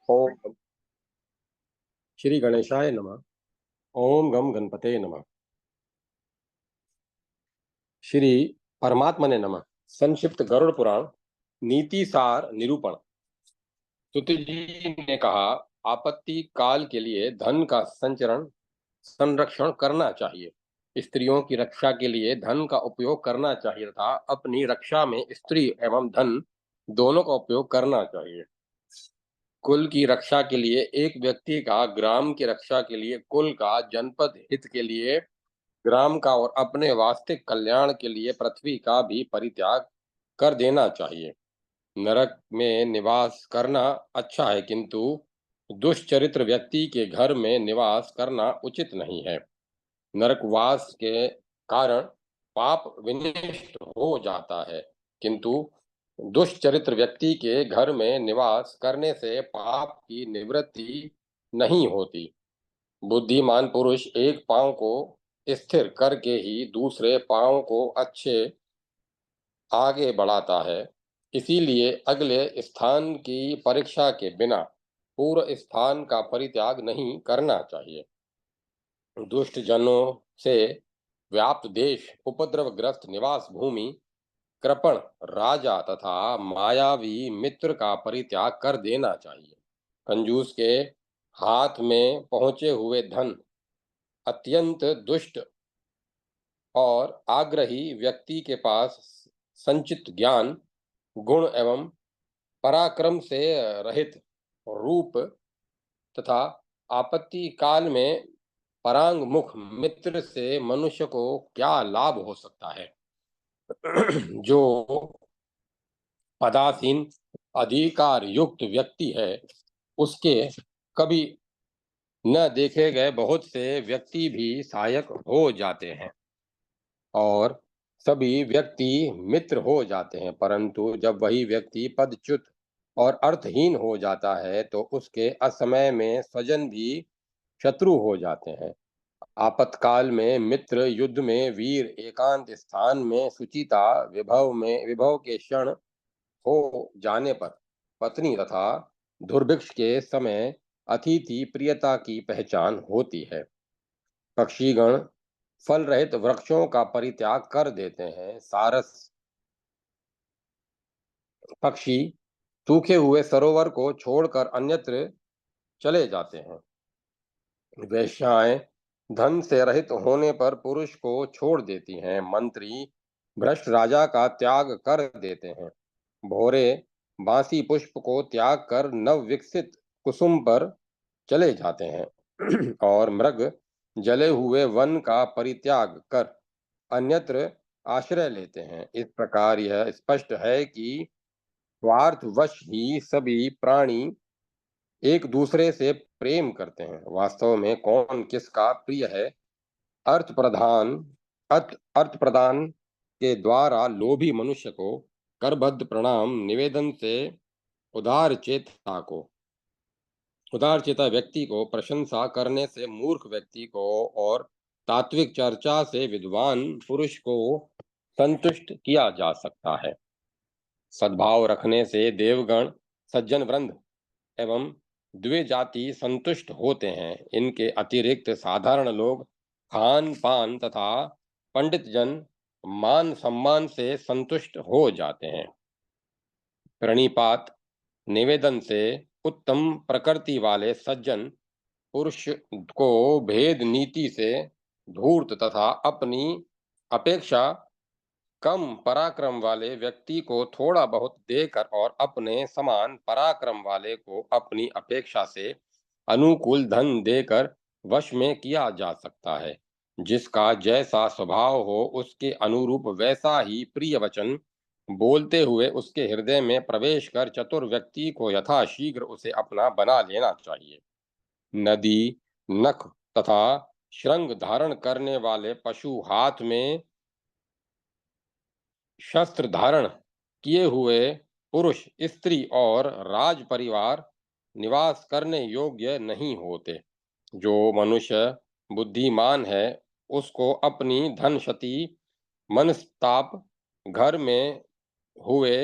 ओम श्री गणेशाय नमः। ओम गम गणपते नमः। श्री परमात्मने नमः। संक्षिप्त गरुड़ पुराण नीति सार निरूपण। सुत जी ने कहा, आपत्ति काल के लिए धन का संरक्षण करना चाहिए। स्त्रियों की रक्षा के लिए धन का उपयोग करना चाहिए तथा अपनी रक्षा में स्त्री एवं धन दोनों का उपयोग करना चाहिए। कुल की रक्षा के लिए एक व्यक्ति का, ग्राम की रक्षा के लिए कुल का, जनपद हित के लिए ग्राम का और अपने वास्तविक कल्याण के लिए पृथ्वी का भी परित्याग कर देना चाहिए। नरक में निवास करना अच्छा है, किंतु दुष्चरित्र व्यक्ति के घर में निवास करना उचित नहीं है। नरकवास के कारण पाप विनिष्ट हो जाता है, किंतु दुष्चरित्र व्यक्ति के घर में निवास करने से पाप की निवृत्ति नहीं होती। बुद्धिमान पुरुष एक पांव को स्थिर करके ही दूसरे पांव को अच्छे आगे बढ़ाता है। इसीलिए अगले स्थान की परीक्षा के बिना पूर्व स्थान का परित्याग नहीं करना चाहिए। दुष्ट जनों से व्याप्त देश, उपद्रवग्रस्त निवास भूमि, कृपण राजा तथा मायावी मित्र का परित्याग कर देना चाहिए। कंजूस के हाथ में पहुंचे हुए धन, अत्यंत दुष्ट और आग्रही व्यक्ति के पास संचित ज्ञान, गुण एवं पराक्रम से रहित रूप तथा आपत्ति काल में परांगमुख मित्र से मनुष्य को क्या लाभ हो सकता है। जो पदासीन अधिकार युक्त व्यक्ति है, उसके कभी न देखे गए बहुत से व्यक्ति भी सहायक हो जाते हैं और सभी व्यक्ति मित्र हो जाते हैं, परंतु जब वही व्यक्ति पदच्युत और अर्थहीन हो जाता है तो उसके असमय में स्वजन भी शत्रु हो जाते हैं। आपातकाल में मित्र, युद्ध में वीर, एकांत स्थान में सुचिता, विभव के क्षण हो जाने पर पत्नी तथा दुर्भिक्ष के समय अतिथि प्रियता की पहचान होती है। पक्षीगण फल रहित वृक्षों का परित्याग कर देते हैं। सारस पक्षी सूखे हुए सरोवर को छोड़कर अन्यत्र चले जाते हैं। वेश्याएं धन से रहित होने पर पुरुष को छोड़ देती हैं। मंत्री भ्रष्ट राजा का त्याग कर देते हैं। भोरे बांसी पुष्प को त्याग कर नव विकसित कुसुम पर चले जाते हैं और मृग जले हुए वन का परित्याग कर अन्यत्र आश्रय लेते हैं। इस प्रकार यह स्पष्ट है कि स्वार्थवश ही सभी प्राणी एक दूसरे से प्रेम करते हैं। वास्तव में कौन किसका प्रिय है, अर्थ प्रधान अर्थ प्रदान के द्वारा लोभी मनुष्य को करबद्ध प्रणाम निवेदन से उदार चेता व्यक्ति को प्रशंसा करने से मूर्ख व्यक्ति को और तात्विक चर्चा से विद्वान पुरुष को संतुष्ट किया जा सकता है। सद्भाव रखने से देवगण, सज्जन वृंद एवं द्वे जाति संतुष्ट होते हैं। इनके अतिरिक्त साधारण लोग खान पान तथा पंडित जन मान सम्मान से संतुष्ट हो जाते हैं। प्रणिपात निवेदन से उत्तम प्रकृति वाले सज्जन पुरुष को भेद नीति से धूर्त तथा अपनी अपेक्षा कम पराक्रम वाले व्यक्ति को थोड़ा बहुत देकर और अपने समान पराक्रम वाले को अपनी अपेक्षा से अनुकूल धन देकर वश में किया जा सकता है। जिसका जैसा स्वभाव हो उसके अनुरूप वैसा ही प्रिय वचन बोलते हुए उसके हृदय में प्रवेश कर चतुर व्यक्ति को यथाशीघ्र उसे अपना बना लेना चाहिए। नदी, नख तथा श्रृंग धारण करने वाले पशु, हाथ में शस्त्र धारण किए हुए पुरुष, स्त्री और राज परिवार निवास करने योग्य नहीं होते। जो मनुष्य बुद्धिमान है उसको अपनी धन क्षति, मनस्ताप, घर में हुए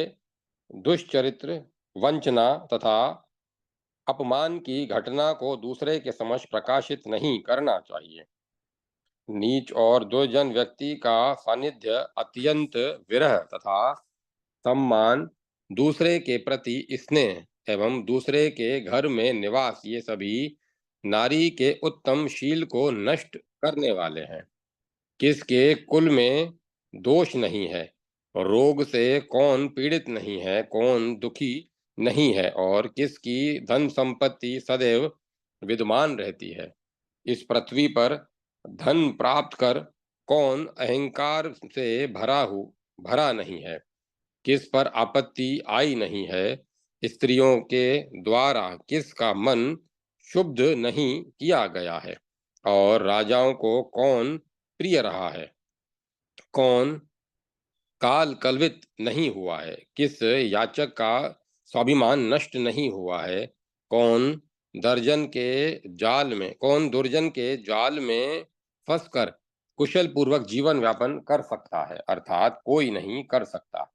दुष्चरित्र, वंचना तथा अपमान की घटना को दूसरे के समक्ष प्रकाशित नहीं करना चाहिए। नीच और दुर्जन व्यक्ति का सानिध्य, अत्यंत विरह तथा सम्मान, दूसरे के प्रति स्नेह एवं दूसरे के घर में निवास, ये सभी नारी के उत्तम शील को नष्ट करने वाले हैं। किसके कुल में दोष नहीं है, रोग से कौन पीड़ित नहीं है, कौन दुखी नहीं है, और किसकी धन संपत्ति सदैव विद्यमान रहती है। इस पृथ्वी पर धन प्राप्त कर कौन अहंकार से भरा नहीं है, किस पर आपत्ति आई नहीं है, स्त्रियों के द्वारा किसका मन शुद्ध नहीं किया गया है, और राजाओं को कौन प्रिय रहा है, कौन काल कलवित नहीं हुआ है, किस याचक का स्वाभिमान नष्ट नहीं हुआ है, कौन कौन दुर्जन के जाल में फंसकर कुशल पूर्वक जीवन व्यापन कर सकता है, अर्थात कोई नहीं कर सकता।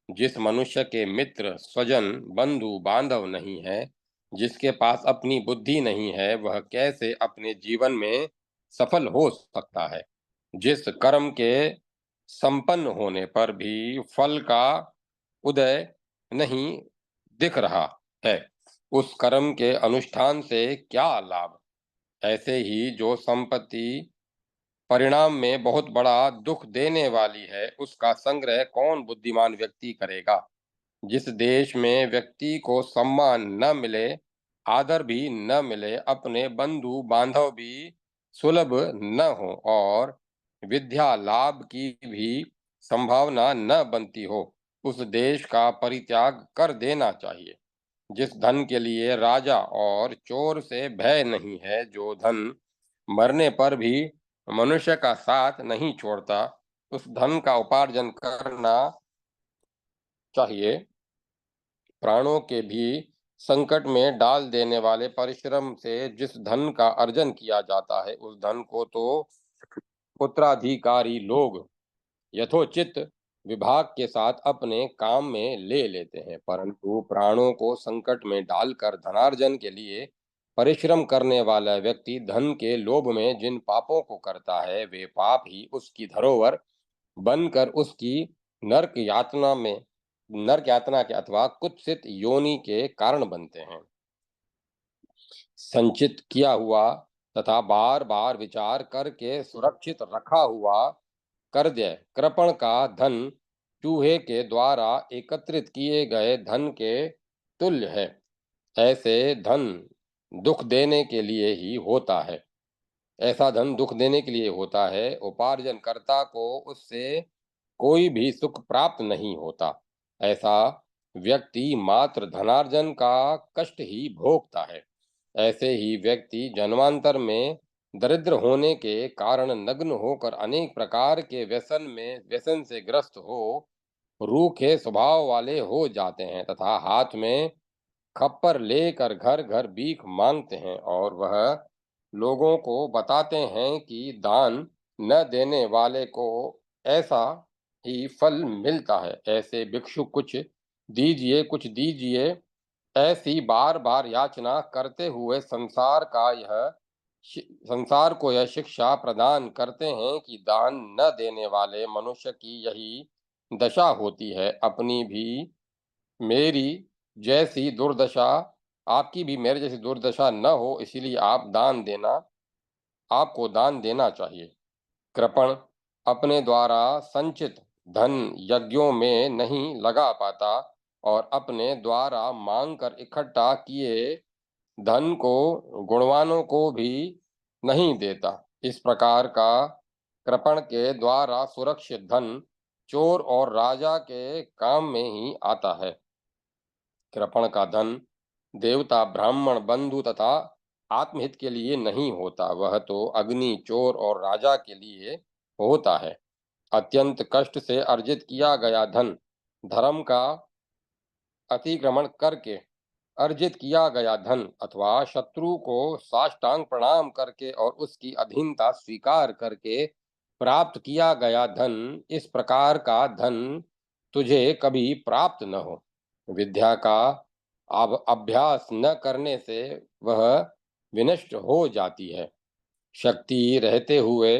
जिस मनुष्य के मित्र, स्वजन, बंधु बांधव नहीं है, जिसके पास अपनी बुद्धि नहीं है, वह कैसे अपने जीवन में सफल हो सकता है। जिस कर्म के संपन्न होने पर भी फल का उदय नहीं दिख रहा है, उस कर्म के अनुष्ठान से क्या लाभ। ऐसे ही जो संपत्ति परिणाम में बहुत बड़ा दुख देने वाली है, उसका संग्रह कौन बुद्धिमान व्यक्ति करेगा। जिस देश में व्यक्ति को सम्मान न मिले, आदर भी न मिले, अपने बंधु बांधव भी सुलभ न हो, और विद्या लाभ की भी संभावना न बनती हो, उस देश का परित्याग कर देना चाहिए। जिस धन के लिए राजा और चोर से भय नहीं है, जो धन मरने पर भी मनुष्य का साथ नहीं छोड़ता, उस धन का उपार्जन करना चाहिए। प्राणों के भी संकट में डाल देने वाले परिश्रम से जिस धन का अर्जन किया जाता है, उस धन को तो उत्तराधिकारी लोग यथोचित विभाग के साथ अपने काम में ले लेते हैं, परंतु प्राणों को संकट में डालकर धनार्जन के लिए परिश्रम करने वाला व्यक्ति धन के लोभ में जिन पापों को करता है, वे पाप ही उसकी धरोहर बनकर उसकी नरक यातना के अथवा कुत्सित योनि के कारण बनते हैं। संचित किया हुआ तथा बार बार विचार करके सुरक्षित रखा हुआ कर्दय कृपण का धन चूहे के द्वारा एकत्रित किए गए धन के तुल्य है। ऐसे धन दुख देने के लिए ही होता है। ऐसा धन दुख देने के लिए होता है। उपार्जन कर्ता को उससे कोई भी सुख प्राप्त नहीं होता। ऐसा व्यक्ति मात्र धनार्जन का कष्ट ही भोगता है। ऐसे ही व्यक्ति जन्मांतर में दरिद्र होने के कारण नग्न होकर अनेक प्रकार के व्यसन से ग्रस्त हो रूखे स्वभाव वाले हो जाते हैं तथा हाथ में खप्पर लेकर घर घर भीख मांगते हैं, और वह लोगों को बताते हैं कि दान न देने वाले को ऐसा ही फल मिलता है। ऐसे भिक्षु कुछ दीजिए, ऐसी बार बार याचना करते हुए संसार को यह शिक्षा प्रदान करते हैं कि दान न देने वाले मनुष्य की यही दशा होती है। अपनी भी मेरी जैसी दुर्दशा आपकी भी मेरे जैसी दुर्दशा न हो, इसीलिए आपको दान देना चाहिए। कृपण अपने द्वारा संचित धन यज्ञों में नहीं लगा पाता और अपने द्वारा मांग कर इकट्ठा किए धन को गुणवानों को भी नहीं देता। इस प्रकार का कृपण के द्वारा सुरक्षित धन चोर और राजा के काम में ही आता है। कृपण का धन देवता, ब्राह्मण, बंधु तथा आत्महित के लिए नहीं होता, वह तो अग्नि, चोर और राजा के लिए होता है। अत्यंत कष्ट से अर्जित किया गया धन, धर्म का अतिक्रमण करके अर्जित किया गया धन अथवा शत्रु को साष्टांग प्रणाम करके और उसकी अधीनता स्वीकार करके प्राप्त किया गया धन, इस प्रकार का धन तुझे कभी प्राप्त न हो। विद्या का अब अभ्यास न करने से वह विनष्ट हो जाती है। शक्ति रहते हुए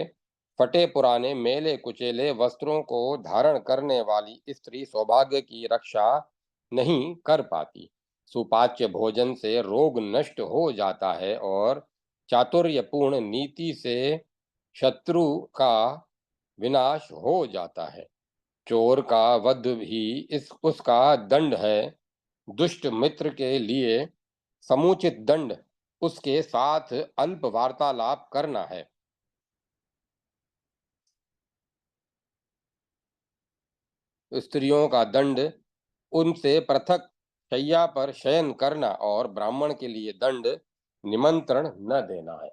फटे पुराने मेले कुचेले वस्त्रों को धारण करने वाली स्त्री सौभाग्य की रक्षा नहीं कर पाती। सुपाच्य भोजन से रोग नष्ट हो जाता है और चातुर्यपूर्ण नीति से शत्रु का विनाश हो जाता है। चोर का वध भी इस उसका दंड है। दुष्ट मित्र के लिए समुचित दंड उसके साथ अल्प वार्तालाप करना है। स्त्रियों का दंड उनसे पृथक शैया पर शयन करना और ब्राह्मण के लिए दंड निमंत्रण न देना है।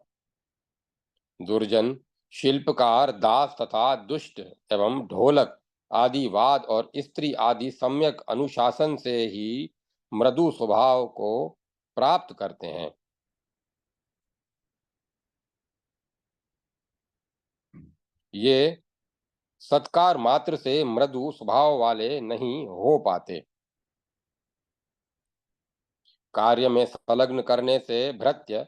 दुर्जन, शिल्पकार, दास तथा दुष्ट एवं ढोलक आदि वाद और स्त्री आदि सम्यक अनुशासन से ही मृदु स्वभाव को प्राप्त करते हैं। ये सत्कार मात्र से मृदु स्वभाव वाले नहीं हो पाते। कार्य में संलग्न करने से भृत्य,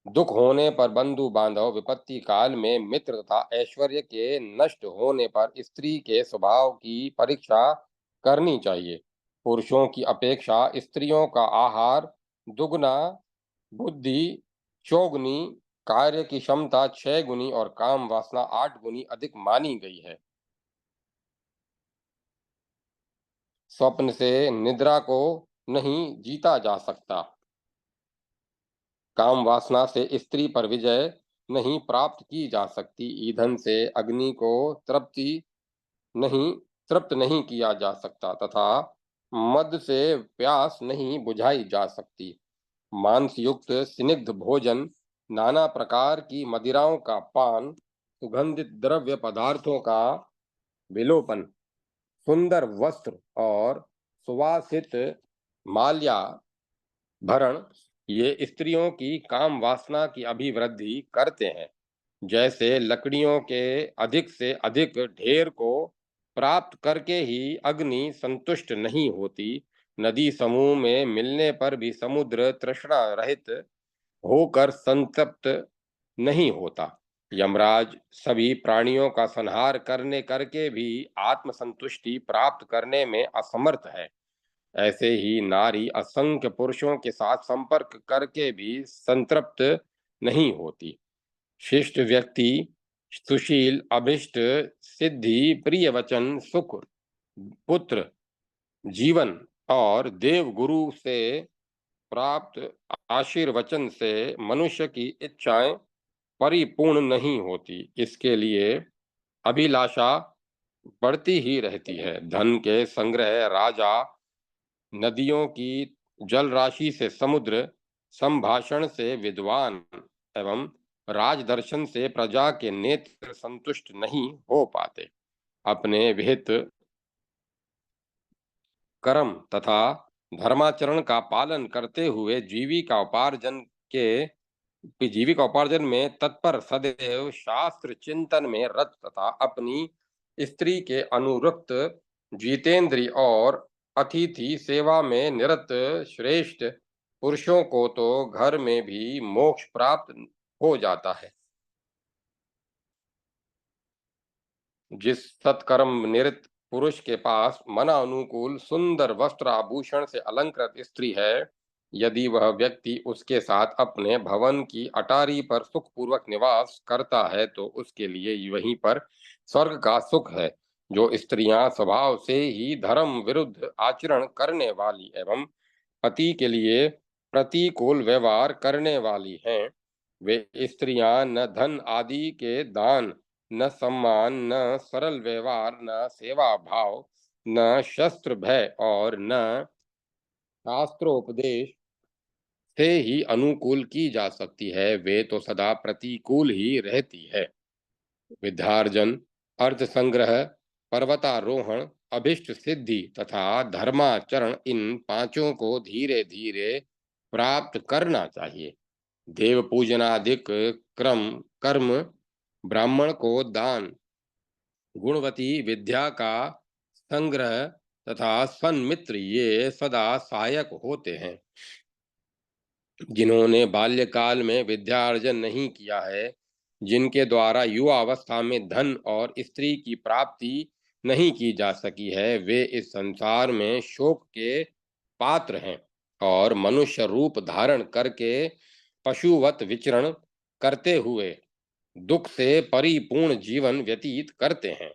दुख होने पर बंधु बांधव, विपत्ति काल में मित्र तथा ऐश्वर्य के नष्ट होने पर स्त्री के स्वभाव की परीक्षा करनी चाहिए। पुरुषों की अपेक्षा स्त्रियों का आहार दुगना, बुद्धि चौगुनी, कार्य की क्षमता 6 गुनी और काम वासना 8 गुनी अधिक मानी गई है। स्वप्न से निद्रा को नहीं जीता जा सकता। काम वासना से स्त्री पर विजय नहीं प्राप्त की जा सकती। ईंधन से अग्नि को नहीं तृप्त नहीं किया जा सकता तथा मद से प्यास नहीं बुझाई जा सकती। मांस युक्त स्निग्ध भोजन, नाना प्रकार की मदिराओं का पान, सुगंधित द्रव्य पदार्थों का विलोपन, सुंदर वस्त्र और सुवासित माल्या भरण, ये स्त्रियों की काम वासना की अभिवृद्धि करते हैं। जैसे लकड़ियों के अधिक से अधिक ढेर को प्राप्त करके ही अग्नि संतुष्ट नहीं होती, नदी समूह में मिलने पर भी समुद्र तृष्णा रहित होकर संतप्त नहीं होता। यमराज सभी प्राणियों का संहार करने करके भी आत्मसंतुष्टि प्राप्त करने में असमर्थ है। ऐसे ही नारी असंख्य पुरुषों के साथ संपर्क करके भी संतृप्त नहीं होती। शिष्ट व्यक्ति सुशील, अभिष्ट सिद्धि, प्रिय वचन, सुख, पुत्र, जीवन और देव गुरु से प्राप्त आशीर्वचन से मनुष्य की इच्छाएं परिपूर्ण नहीं होती। इसके लिए अभिलाषा बढ़ती ही रहती है। धन के संग्रह, राजा, नदियों की जल राशि से समुद्र, संभाषण से विद्वान एवं राजदर्शन से प्रजा के नेत्र संतुष्ट नहीं हो पाते। अपने विहित कर्म तथा धर्माचरण का पालन करते हुए जीविका उपार्जन में तत्पर, सदैव शास्त्र चिंतन में रत तथा अपनी स्त्री के अनुरक्त, जितेंद्रिय और अतिथि सेवा में निरत श्रेष्ठ पुरुषों को तो घर में भी मोक्ष प्राप्त हो जाता है। जिस सत्कर्म निरत पुरुष के पास मना अनुकूल सुंदर वस्त्र आभूषण से अलंकृत स्त्री है, यदि वह व्यक्ति उसके साथ अपने भवन की अटारी पर सुखपूर्वक निवास करता है तो उसके लिए वहीं पर स्वर्ग का सुख है। जो स्त्रियां स्वभाव से ही धर्म विरुद्ध आचरण करने वाली एवं पति के लिए प्रतिकूल व्यवहार करने वाली हैं, वे स्त्रियां न धन आदि के दान, न सम्मान, न सरल व्यवहार, न सेवा भाव, न शस्त्र भय और न शास्त्रोपदेश से ही अनुकूल की जा सकती है। वे तो सदा प्रतिकूल ही रहती है। विद्यार्जन, अर्थ संग्रह, पर्वतारोहण, अभिष्ट सिद्धि तथा धर्माचरण, इन पांचों को धीरे धीरे प्राप्त करना चाहिए। देव पूजनादिक क्रम कर्म, ब्राह्मण को दान, गुणवती विद्या का संग्रह तथा सन्मित्र ये सदा सहायक होते हैं। जिन्होंने बाल्यकाल में विद्यार्जन नहीं किया है, जिनके द्वारा युवा अवस्था में धन और स्त्री की प्राप्ति नहीं की जा सकी है, वे इस संसार में शोक के पात्र हैं और मनुष्य रूप धारण करके पशुवत विचरण करते हुए दुख से परिपूर्ण जीवन व्यतीत करते हैं।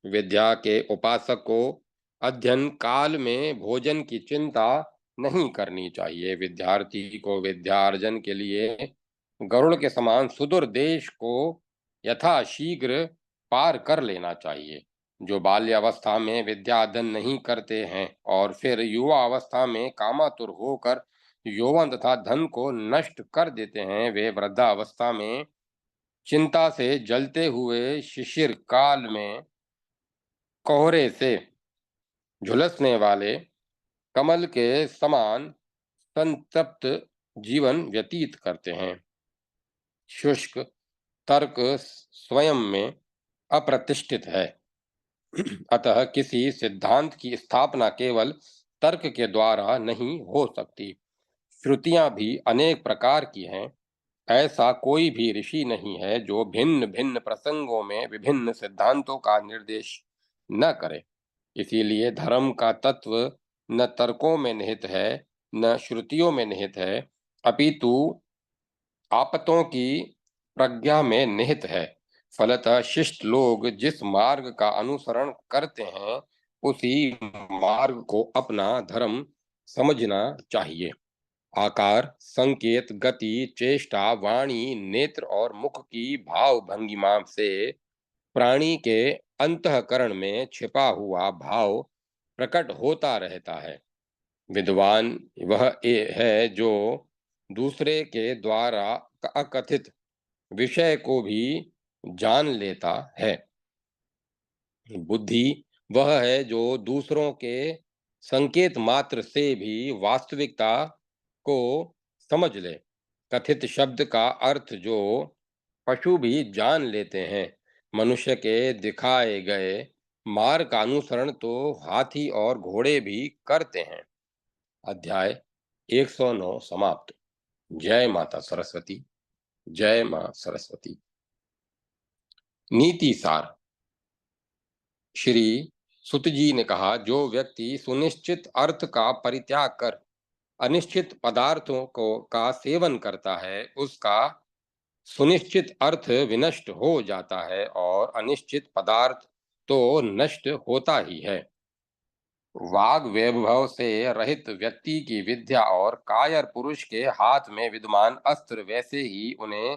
विद्या के उपासक को अध्ययन काल में भोजन की चिंता नहीं करनी चाहिए। विद्यार्थी को विद्यार्जन के लिए गरुड़ के समान सुदूर देश को यथाशीघ्र पार कर लेना चाहिए। जो बाल्यावस्था में विद्या अध्ययन नहीं करते हैं और फिर युवा अवस्था में कामातुर होकर यौवन तथा धन को नष्ट कर देते हैं, वे वृद्धावस्था में चिंता से जलते हुए शिशिर काल में कोहरे से झुलसने वाले कमल के समान संतप्त जीवन व्यतीत करते हैं। शुष्क तर्क स्वयं में अप्रतिष्ठित है, अतः किसी सिद्धांत की स्थापना केवल तर्क के द्वारा नहीं हो सकती। श्रुतियां भी अनेक प्रकार की हैं। ऐसा कोई भी ऋषि नहीं है जो भिन्न भिन्न प्रसंगों में विभिन्न सिद्धांतों का निर्देश न करे। इसीलिए धर्म का तत्व न तर्कों में निहित है, न श्रुतियों में निहित है, अपितु आपतों की प्रज्ञा में निहित है। फलतः शिष्ट लोग जिस मार्ग का अनुसरण करते हैं, उसी मार्ग को अपना धर्म समझना चाहिए। आकार, संकेत, गति, चेष्टा, वाणी, नेत्र और मुख की भाव भंगिमा से प्राणी के अंतःकरण में छिपा हुआ भाव प्रकट होता रहता है। विद्वान वह है जो दूसरे के द्वारा अकथित विषय को भी जान लेता है। बुद्धि वह है जो दूसरों के संकेत मात्र से भी वास्तविकता को समझ ले। कथित शब्द का अर्थ जो पशु भी जान लेते हैं, मनुष्य के दिखाए गए मार्ग का अनुसरण तो हाथी और घोड़े भी करते हैं। अध्याय 109 समाप्त। जय माता सरस्वती। जय मां सरस्वती। नीति सार। श्री सुत जी ने कहा, जो व्यक्ति सुनिश्चित अर्थ का परित्याग कर अनिश्चित पदार्थों को का सेवन करता है, उसका सुनिश्चित अर्थ विनष्ट हो जाता है और अनिश्चित पदार्थ तो नष्ट होता ही है। वाग वैभव से रहित व्यक्ति की विद्या और कायर पुरुष के हाथ में विद्यमान अस्त्र वैसे ही उन्हें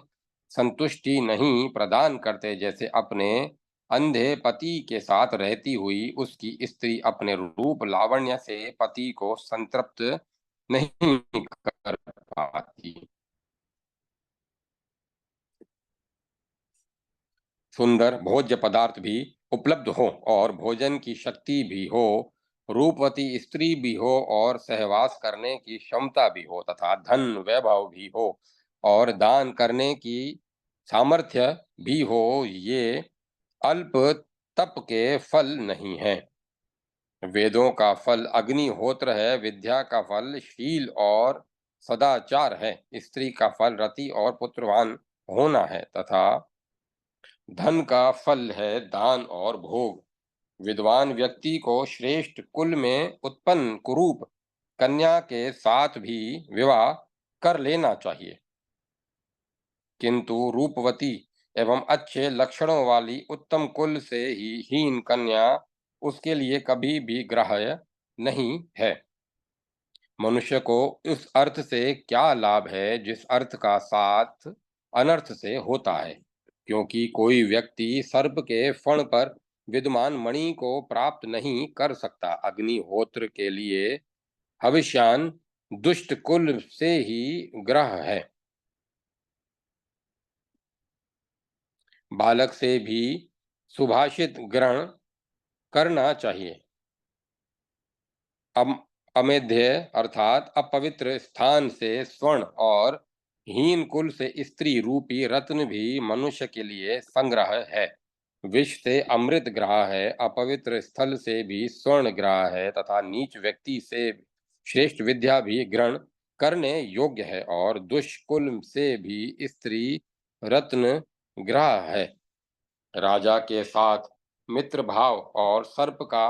संतुष्टि नहीं प्रदान करते, जैसे अपने अंधे पति के साथ रहती हुई उसकी स्त्री अपने रूप लावण्य से पति को संतृप्त नहीं कर पाती। सुंदर भोज्य पदार्थ भी उपलब्ध हो और भोजन की शक्ति भी हो, रूपवती स्त्री भी हो और सहवास करने की क्षमता भी हो, तथा धन वैभव भी हो और दान करने की सामर्थ्य भी हो, ये अल्प तप के फल नहीं है। वेदों का फल अग्निहोत्र है, विद्या का फल शील और सदाचार है, स्त्री का फल रति और पुत्रवान होना है, तथा धन का फल है दान और भोग। विद्वान व्यक्ति को श्रेष्ठ कुल में उत्पन्न कुरूप कन्या के साथ भी विवाह कर लेना चाहिए, किंतु रूपवती एवं अच्छे लक्षणों वाली उत्तम कुल से ही हीन कन्या उसके लिए कभी भी ग्राह्य नहीं है। मनुष्य को उस अर्थ से क्या लाभ है जिस अर्थ का साथ अनर्थ से होता है, क्योंकि कोई व्यक्ति सर्प के फण पर विद्यमान मणि को प्राप्त नहीं कर सकता। अग्निहोत्र के लिए हविष्यान दुष्ट कुल से ही ग्रह है। बालक से भी सुभाषित ग्रहण करना चाहिए। अमेध्य अर्थात अपवित्र स्थान से स्वर्ण और हीन कुल से स्त्री रूपी रत्न भी मनुष्य के लिए संग्रह है। विष से अमृत ग्राह है, अपवित्र स्थल से भी स्वर्ण ग्राह है, तथा नीच व्यक्ति से श्रेष्ठ विद्या भी ग्रहण करने योग्य है, और दुष्कुल से भी स्त्री रत्न ग्राह है। राजा के साथ मित्र भाव और सर्प का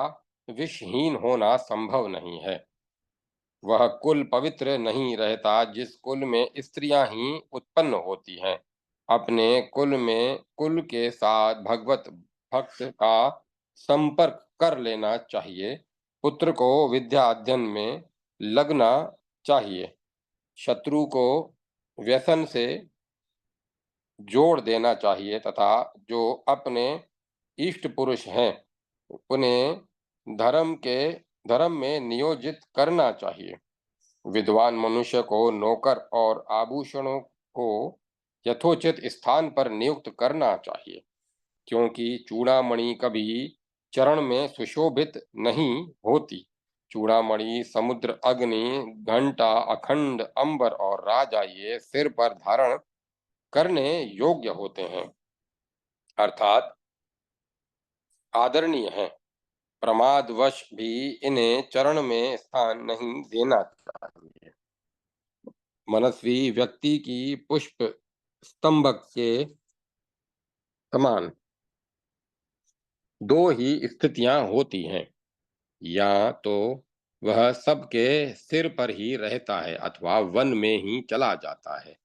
विषहीन होना संभव नहीं है। वह कुल पवित्र नहीं रहता जिस कुल में स्त्रियां ही उत्पन्न होती हैं। अपने कुल के साथ भगवत भक्त का संपर्क कर लेना चाहिए। पुत्र को विद्या अध्ययन में लगना चाहिए। शत्रु को व्यसन से जोड़ देना चाहिए, तथा जो अपने इष्ट पुरुष हैं उन्हें धर्म में नियोजित करना चाहिए। विद्वान मनुष्य को नौकर और आभूषणों को यथोचित स्थान पर नियुक्त करना चाहिए, क्योंकि चूड़ामणि कभी चरण में सुशोभित नहीं होती। चूड़ामणि समुद्र, अग्नि, घंटा, अखंड अंबर और राजा ये सिर पर धारण करने योग्य होते हैं, अर्थात आदरणीय हैं। प्रमादवश भी इन्हें चरण में स्थान नहीं देना चाहिए। मनस्वी व्यक्ति की पुष्प स्तंभक के समान दो ही स्थितियां होती हैं, या तो वह सबके सिर पर ही रहता है अथवा वन में ही चला जाता है।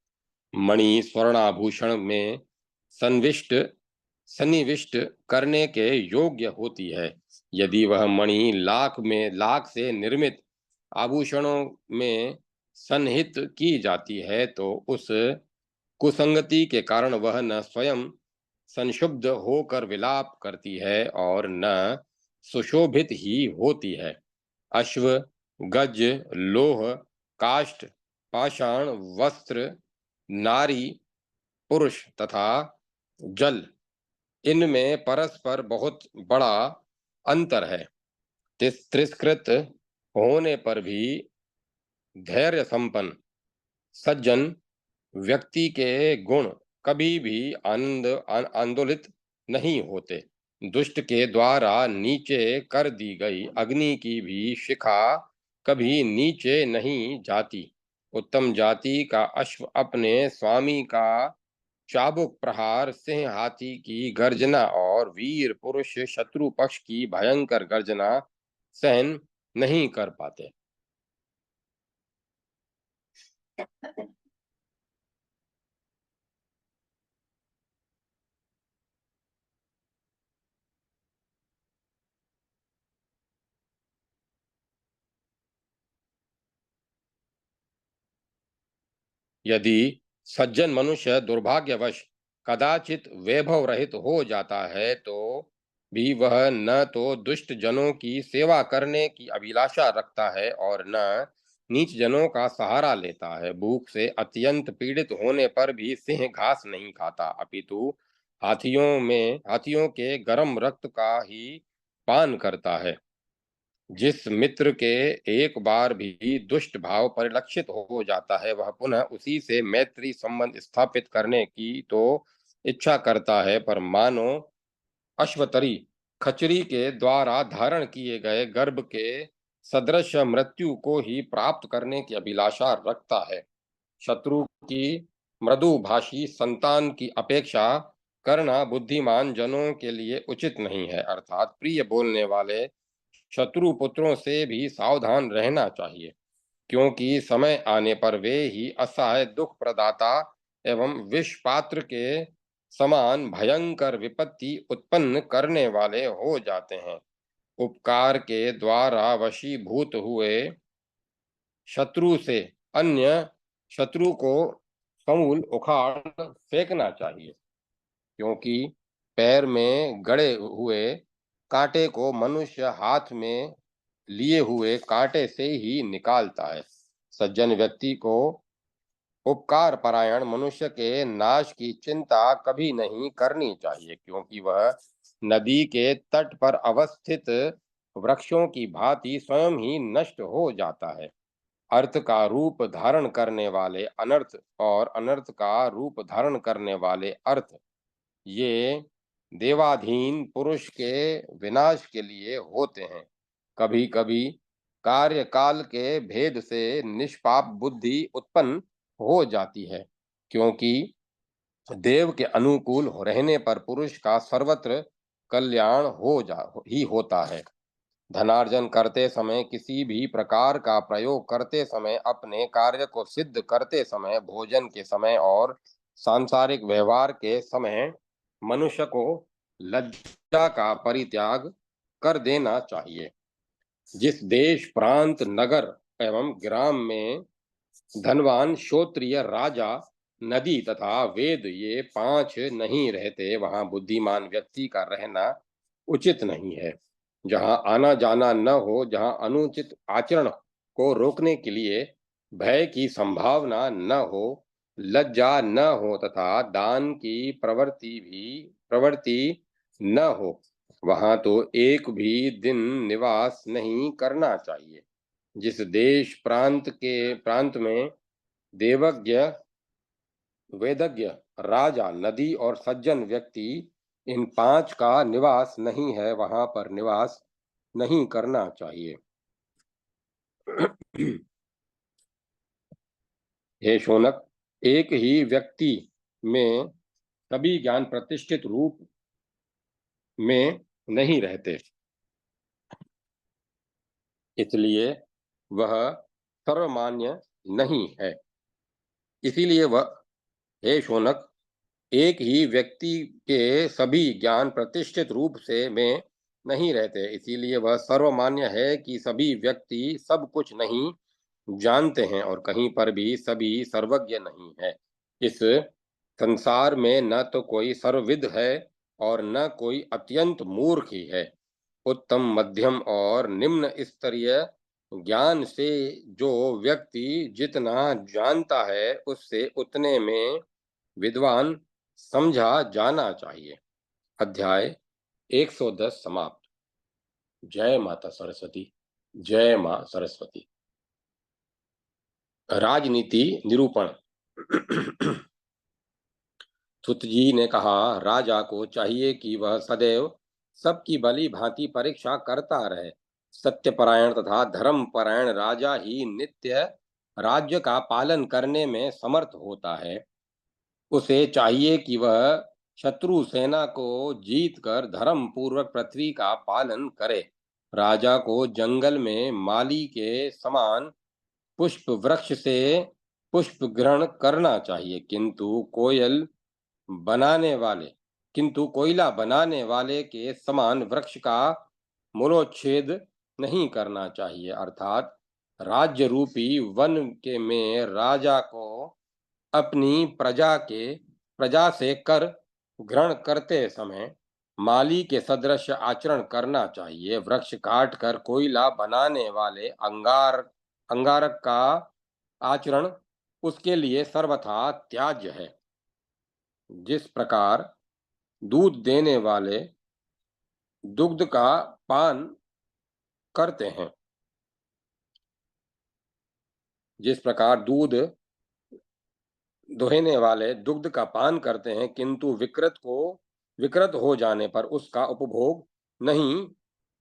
मणि स्वर्णाभूषण में संविष्ट सन्निविष्ट करने के योग्य होती है। यदि वह मणि लाख से निर्मित आभूषणों में सन्निहित की जाती है, तो उस कुसंगति के कारण वह न स्वयं संशुद्ध होकर विलाप करती है और न सुशोभित ही होती है। अश्व, गज, लोह, काष्ठ, पाषाण, वस्त्र, नारी, पुरुष तथा जल, इनमें परस्पर बहुत बड़ा अंतर है। तिरस्कृत होने पर भी धैर्य संपन्न सज्जन व्यक्ति के गुण कभी भी आंदोलित नहीं होते। दुष्ट के द्वारा नीचे कर दी गई अग्नि की भी शिखा कभी नीचे नहीं जाती। उत्तम जाति का अश्व अपने स्वामी का चाबुक प्रहार, सिंह हाथी की गर्जना और वीर पुरुष शत्रु पक्ष की भयंकर गर्जना सहन नहीं कर पाते। यदि सज्जन मनुष्य दुर्भाग्यवश कदाचित वैभव रहित हो जाता है, तो भी वह न तो दुष्ट जनों की सेवा करने की अभिलाषा रखता है और न नीच जनों का सहारा लेता है। भूख से अत्यंत पीड़ित होने पर भी सिंह घास नहीं खाता, अपितु हाथियों के गर्म रक्त का ही पान करता है। जिस मित्र के एक बार भी दुष्ट भाव परिलक्षित हो जाता है, वह पुनः उसी से मैत्री संबंध स्थापित करने की तो इच्छा करता है, पर मानो अश्वतरी खचरी के द्वारा धारण किए गए गर्भ के सदृश मृत्यु को ही प्राप्त करने की अभिलाषा रखता है। शत्रु की मृदुभाषी संतान की अपेक्षा करना बुद्धिमान जनों के लिए उचित नहीं है, अर्थात प्रिय बोलने वाले शत्रु पुत्रों से भी सावधान रहना चाहिए, क्योंकि समय आने पर वे ही असहाय दुख प्रदाता एवं विष पात्र के समान भयंकर विपत्ति उत्पन्न करने वाले हो जाते हैं। उपकार के द्वारा वशीभूत हुए शत्रु से अन्य शत्रु को समूल उखाड़ फेंकना चाहिए, क्योंकि पैर में गड़े हुए कांटे को मनुष्य हाथ में लिए हुए कांटे से ही निकालता है। सज्जन व्यक्ति को उपकार परायण मनुष्य के नाश की चिंता कभी नहीं करनी चाहिए, क्योंकि वह नदी के तट पर अवस्थित वृक्षों की भांति स्वयं ही नष्ट हो जाता है। अर्थ का रूप धारण करने वाले अनर्थ और अनर्थ का रूप धारण करने वाले अर्थ, ये देवाधीन पुरुष के विनाश के लिए होते हैं। कभी कभी कार्यकाल के भेद से निष्पाप बुद्धि उत्पन्न हो जाती है, क्योंकि देव के अनुकूल रहने पर पुरुष का सर्वत्र कल्याण ही होता है। धनार्जन करते समय, किसी भी प्रकार का प्रयोग करते समय, अपने कार्य को सिद्ध करते समय, भोजन के समय और सांसारिक व्यवहार के समय मनुष्य को लज्जा का परित्याग कर देना चाहिए। जिस देश, प्रांत, नगर एवं ग्राम में धनवान, क्षोत्रिय, राजा, नदी तथा वेद ये पांच नहीं रहते, वहां बुद्धिमान व्यक्ति का रहना उचित नहीं है। जहां आना जाना न हो, जहां अनुचित आचरण को रोकने के लिए भय की संभावना न हो, लज्जा न हो तथा दान की प्रवृत्ति न हो, वहां तो एक भी दिन निवास नहीं करना चाहिए। जिस देश प्रांत में देवज्ञ, वेदज्ञ, राजा, नदी और सज्जन व्यक्ति, इन पांच का निवास नहीं है, वहां पर निवास नहीं करना चाहिए। हे शौनक, एक ही व्यक्ति में सभी ज्ञान प्रतिष्ठित रूप में नहीं रहते, इसलिए वह सर्वमान्य नहीं है। इसीलिए वह हे शौनक, एक ही व्यक्ति के सभी ज्ञान प्रतिष्ठित रूप से में नहीं रहते, इसीलिए वह सर्वमान्य है कि सभी व्यक्ति सब कुछ नहीं जानते हैं और कहीं पर भी सभी सर्वज्ञ नहीं है। इस संसार में न तो कोई सर्वविद है और न कोई अत्यंत मूर्ख ही है। उत्तम, मध्यम और निम्न स्तरीय ज्ञान से जो व्यक्ति जितना जानता है, उससे उतने में विद्वान समझा जाना चाहिए। अध्याय 110 समाप्त। जय माता सरस्वती। जय मां सरस्वती। राजनीति निरूपण। सुत जी ने कहा, राजा को चाहिए कि वह सदैव सबकी भली भांति परीक्षा करता रहे। सत्यपरायण तथा धर्मपरायण राजा ही नित्य राज्य का पालन करने में समर्थ होता है। उसे चाहिए कि वह शत्रु सेना को जीतकर धर्म पूर्वक पृथ्वी का पालन करे। राजा को जंगल में माली के समान पुष्प वृक्ष से पुष्प ग्रहण करना चाहिए, किंतु कोयला बनाने वाले के समान वृक्ष का मूलोच्छेद नहीं करना चाहिए। अर्थात राज्य रूपी वन के में राजा को अपनी प्रजा से कर ग्रहण करते समय माली के सदृश आचरण करना चाहिए। वृक्ष काट कर कोयला बनाने वाले अंगारक का आचरण उसके लिए सर्वथा त्याज्य है। जिस प्रकार दूध देने वाले दुग्ध का पान करते हैं, जिस प्रकार दूध दोहने वाले दुग्ध का पान करते हैं, किंतु विकृत हो जाने पर उसका उपभोग नहीं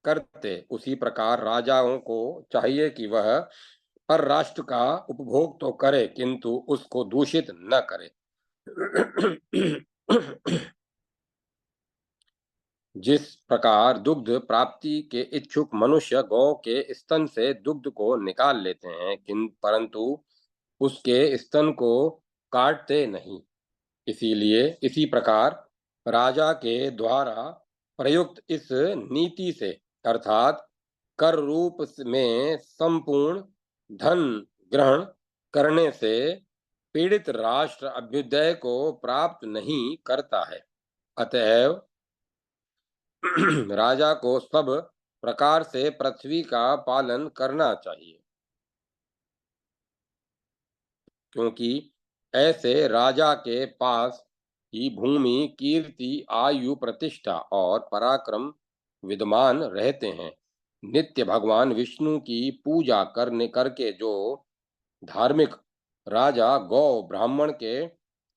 करते, उसी प्रकार राजाओं को चाहिए कि वह पर राष्ट्र का उपभोग तो करे, किंतु उसको दूषित न करे। जिस प्रकार दुग्ध प्राप्ति के इच्छुक मनुष्य गौ के स्तन से दुग्ध को निकाल लेते हैं, परंतु उसके स्तन को काटते नहीं, इसी प्रकार राजा के द्वारा प्रयुक्त इस नीति से, अर्थात कर रूप में संपूर्ण धन ग्रहण करने से पीड़ित राष्ट्र अभ्युदय को प्राप्त नहीं करता है। अतएव राजा को सब प्रकार से पृथ्वी का पालन करना चाहिए, क्योंकि ऐसे राजा के पास ही भूमि, कीर्ति, आयु, प्रतिष्ठा और पराक्रम विद्यमान रहते हैं। नित्य भगवान विष्णु की पूजा करके जो धार्मिक राजा गौ ब्राह्मण के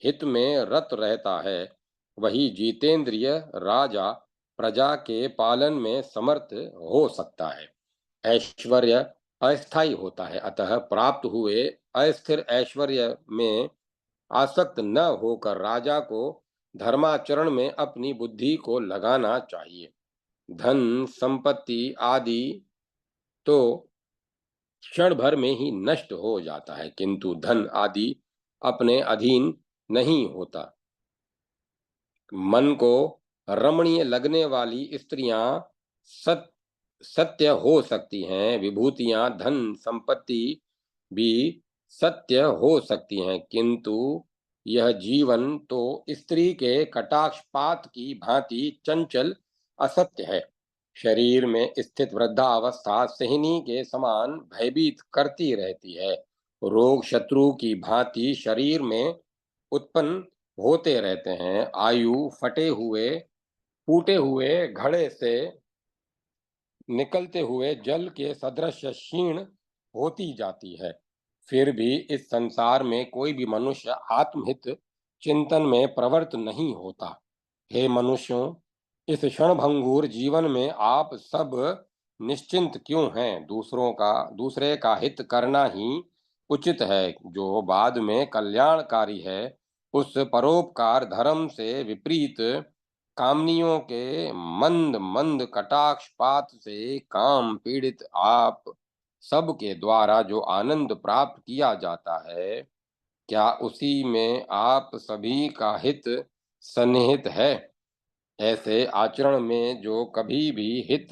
हित में रत रहता है, वही जितेंद्रिय राजा प्रजा के पालन में समर्थ हो सकता है। ऐश्वर्य अस्थायी होता है, अतः प्राप्त हुए अस्थिर ऐश्वर्य में आसक्त न होकर राजा को धर्माचरण में अपनी बुद्धि को लगाना चाहिए। धन संपत्ति आदि तो क्षण भर में ही नष्ट हो जाता है, किंतु धन आदि अपने अधीन नहीं होता। मन को रमणीय लगने वाली स्त्रियां सत्य हो सकती हैं, विभूतियां धन संपत्ति भी सत्य हो सकती हैं, किंतु यह जीवन तो स्त्री के कटाक्षपात की भांति चंचल असत्य है। शरीर में स्थित वृद्धावस्था सिहनी के समान भयभीत करती रहती है। रोग शत्रु की भांति शरीर में उत्पन्न होते रहते हैं। आयु फूटे हुए घड़े से निकलते हुए जल के सदृश क्षीण होती जाती है। फिर भी इस संसार में कोई भी मनुष्य आत्महित चिंतन में प्रवृत्त नहीं होता। हे मनुष्यों, इस क्षणभंगुर जीवन में आप सब निश्चिंत क्यों हैं? दूसरे का हित करना ही उचित है, जो बाद में कल्याणकारी है। उस परोपकार धर्म से विपरीत कामनियों के मंद मंद कटाक्षपात से काम पीड़ित आप सब के द्वारा जो आनंद प्राप्त किया जाता है, क्या उसी में आप सभी का हित सन्निहित है? ऐसे आचरण में जो कभी भी हित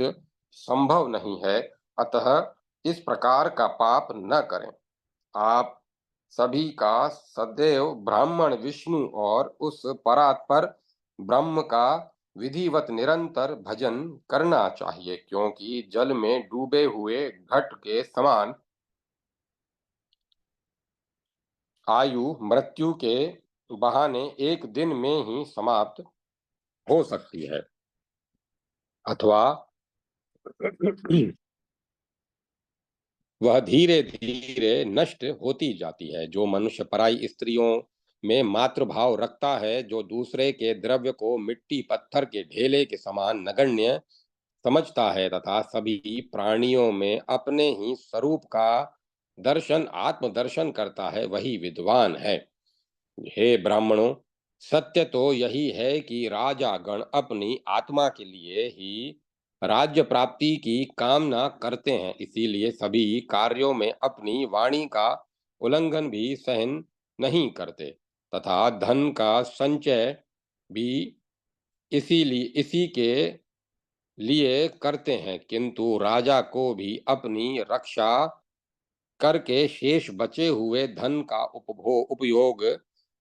संभव नहीं है, अतः इस प्रकार का पाप न करें। आप सभी का सदैव ब्राह्मण विष्णु और उस परात्पर ब्रह्म का विधिवत निरंतर भजन करना चाहिए, क्योंकि जल में डूबे हुए घट के समान आयु मृत्यु के बहाने एक दिन में ही समाप्त हो सकती है, अथवा वह धीरे धीरे नष्ट होती जाती है। जो मनुष्य पराई स्त्रियों में मातृभाव रखता है, जो दूसरे के द्रव्य को मिट्टी पत्थर के ढेले के समान नगण्य समझता है तथा सभी प्राणियों में अपने ही स्वरूप का दर्शन आत्मदर्शन करता है, वही विद्वान है। हे ब्राह्मणों, सत्य तो यही है कि राजा गण अपनी आत्मा के लिए ही राज्य प्राप्ति की कामना करते हैं, इसीलिए सभी कार्यों में अपनी वाणी का उल्लंघन भी सहन नहीं करते तथा धन का संचय भी इसी के लिए करते हैं, किंतु राजा को भी अपनी रक्षा करके शेष बचे हुए धन का उपयोग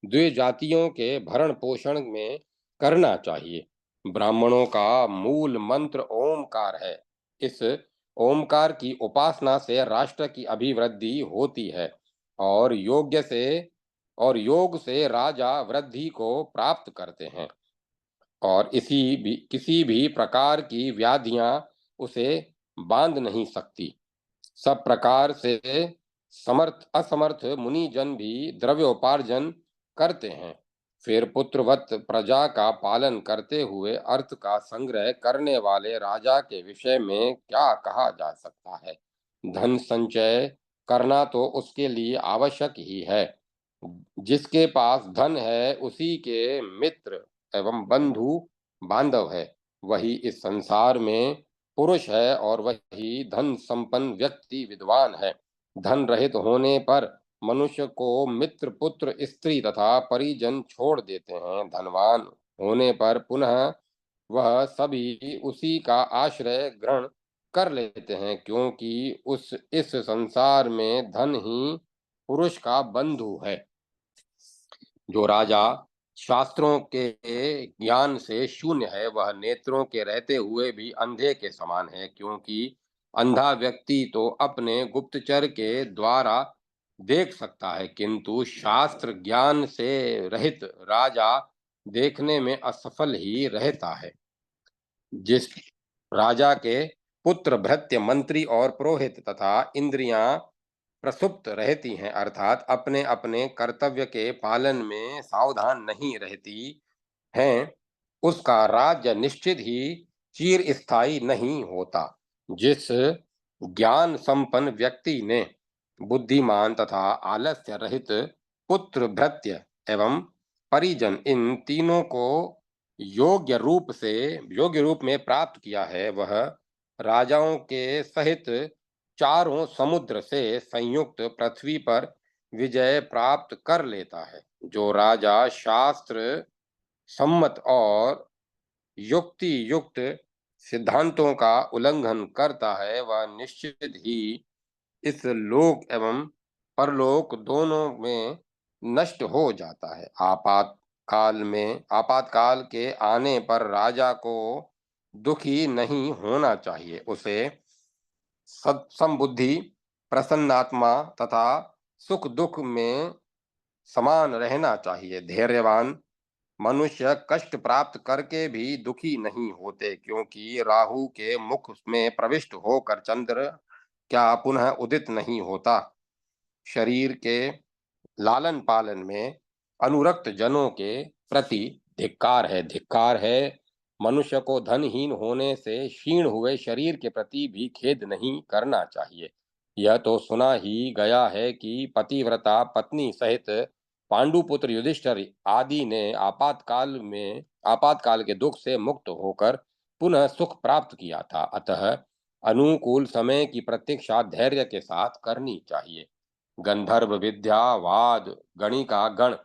द्वे जातियों के भरण पोषण में करना चाहिए। ब्राह्मणों का मूल मंत्र ओमकार है। इस ओमकार की उपासना से राष्ट्र की अभिवृद्धि होती है और योग से राजा वृद्धि को प्राप्त करते हैं और किसी भी प्रकार की व्याधियां उसे बांध नहीं सकती। सब प्रकार से असमर्थ मुनिजन भी द्रव्योपार्जन करते हैं, फिर पुत्रवत प्रजा का पालन करते हुए अर्थ का संग्रह करने वाले राजा के विषय में क्या कहा जा सकता है? धन संचय करना तो उसके लिए आवश्यक ही है। जिसके पास धन है उसी के मित्र एवं बंधु बांधव है, वही इस संसार में पुरुष है और वही धन संपन्न व्यक्ति विद्वान है। धन रहित होने पर मनुष्य को मित्र पुत्र स्त्री तथा परिजन छोड़ देते हैं। धनवान होने पर पुनः वह सभी उसी का आश्रय ग्रहण कर लेते हैं, क्योंकि इस संसार में धन ही पुरुष का बंधु है। जो राजा शास्त्रों के ज्ञान से शून्य है, वह नेत्रों के रहते हुए भी अंधे के समान है, क्योंकि अंधा व्यक्ति तो अपने गुप्तचर के द्वारा देख सकता है, किंतु शास्त्र ज्ञान से रहित राजा देखने में असफल ही रहता है। जिस राजा के पुत्र भृत्य मंत्री और पुरोहित तथा इंद्रियां प्रसुप्त रहती हैं, अर्थात अपने अपने कर्तव्य के पालन में सावधान नहीं रहती हैं, उसका राज्य निश्चित ही चिर स्थायी नहीं होता। जिस ज्ञान संपन्न व्यक्ति ने बुद्धिमान तथा आलस्य रहित पुत्र, भृत्य एवं परिजन इन तीनों को योग्य रूप में प्राप्त किया है, वह राजाओं के सहित चारों समुद्र से संयुक्त पृथ्वी पर विजय प्राप्त कर लेता है। जो राजा शास्त्र सम्मत और युक्ति युक्त सिद्धांतों का उल्लंघन करता है, वह निश्चित ही इस लोक एवं परलोक दोनों में नष्ट हो जाता है। आपातकाल के आने पर राजा को दुखी नहीं होना चाहिए। उसे समबुद्धि, प्रसन्नात्मा तथा सुख दुख में समान रहना चाहिए। धैर्यवान मनुष्य कष्ट प्राप्त करके भी दुखी नहीं होते, क्योंकि राहु के मुख में प्रविष्ट होकर चंद्र क्या पुनः उदित नहीं होता। शरीर के लालन पालन में अनुरक्त जनों के प्रति धिक्कार है। मनुष्य को धनहीन होने से क्षीण हुए शरीर के प्रति भी खेद नहीं करना चाहिए। यह तो सुना ही गया है कि पतिव्रता पत्नी सहित पांडुपुत्र युधिष्ठिर आदि ने आपातकाल के दुख से मुक्त होकर पुनः सुख प्राप्त किया था। अतः अनुकूल समय की प्रतीक्षा धैर्य के साथ करनी चाहिए। गंधर्व विद्या, वाद, गणिका गण,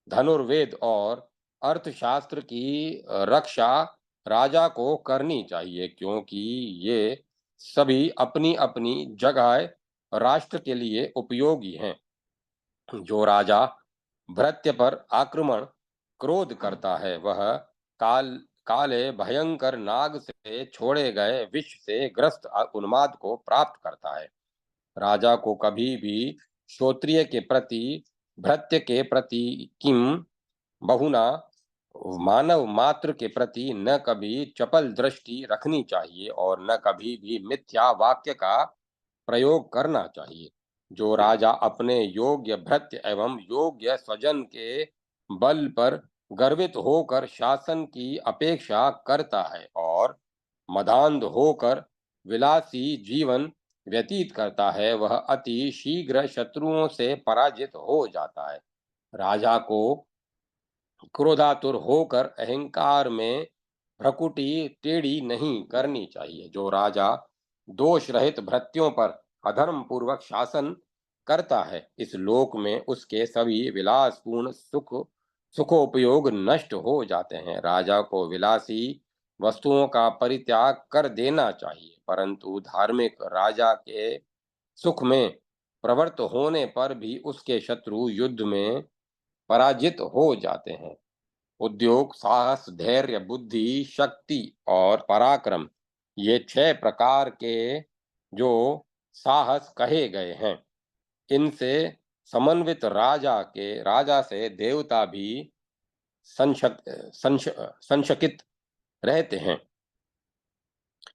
धनुर्वेद और अर्थशास्त्र की रक्षा राजा को करनी चाहिए, क्योंकि ये सभी अपनी अपनी जगह राष्ट्र के लिए उपयोगी हैं। जो राजा भृत्य पर आक्रमण क्रोध करता है, वह काले भयंकर नाग से छोड़े गए विष से ग्रस्त उन्माद को प्राप्त करता है। राजा को कभी भी क्षत्रिय के प्रति, भृत्य के प्रति किम बहुना मानव मात्र के प्रति न कभी चपल दृष्टि रखनी चाहिए और न कभी भी मिथ्या वाक्य का प्रयोग करना चाहिए। जो राजा अपने योग्य भृत्य एवं योग्य स्वजन के बल पर गर्वित होकर शासन की अपेक्षा करता है और मदान्ध होकर विलासी जीवन व्यतीत करता है, वह अति शीघ्र शत्रुओं से पराजित हो जाता है। राजा को क्रोधातुर होकर अहंकार में भ्रकुटी टेढ़ी नहीं करनी चाहिए। जो राजा दोष रहित भृत्यों पर अधर्म पूर्वक शासन करता है, इस लोक में उसके सभी विलासपूर्ण सुखोपयोग नष्ट हो जाते हैं। राजा को विलासी वस्तुओं का परित्याग कर देना चाहिए, परंतु धार्मिक राजा के सुख में प्रवृत्त होने पर भी उसके शत्रु युद्ध में पराजित हो जाते हैं। उद्योग, साहस, धैर्य, बुद्धि, शक्ति और पराक्रम, ये 6 प्रकार के जो साहस कहे गए हैं, इनसे समन्वित राजा से देवता भी संशकित रहते हैं।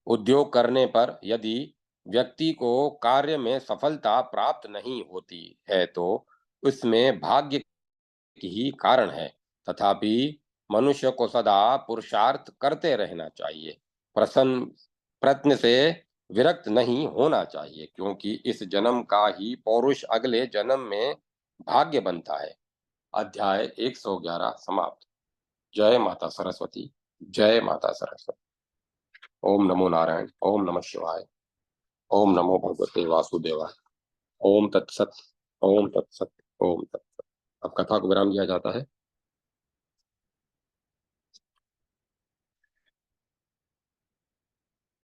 उद्योग करने पर यदि व्यक्ति को कार्य में सफलता प्राप्त नहीं होती है, तो उसमें भाग्य की ही कारण है। तथापि मनुष्य को सदा पुरुषार्थ करते रहना चाहिए, प्रयत्न से विरक्त नहीं होना चाहिए, क्योंकि इस जन्म का ही पौरुष अगले जन्म में भाग्य बनता है। अध्याय 111 समाप्त। जय माता सरस्वती। जय माता सरस्वती। ओम नमो नारायण। ओम नमः शिवाय। ओम नमो भगवते वासुदेवाय। ओम तत्सत। ओम तत्सत। ओम तत्सत। अब कथा को विराम दिया जाता है।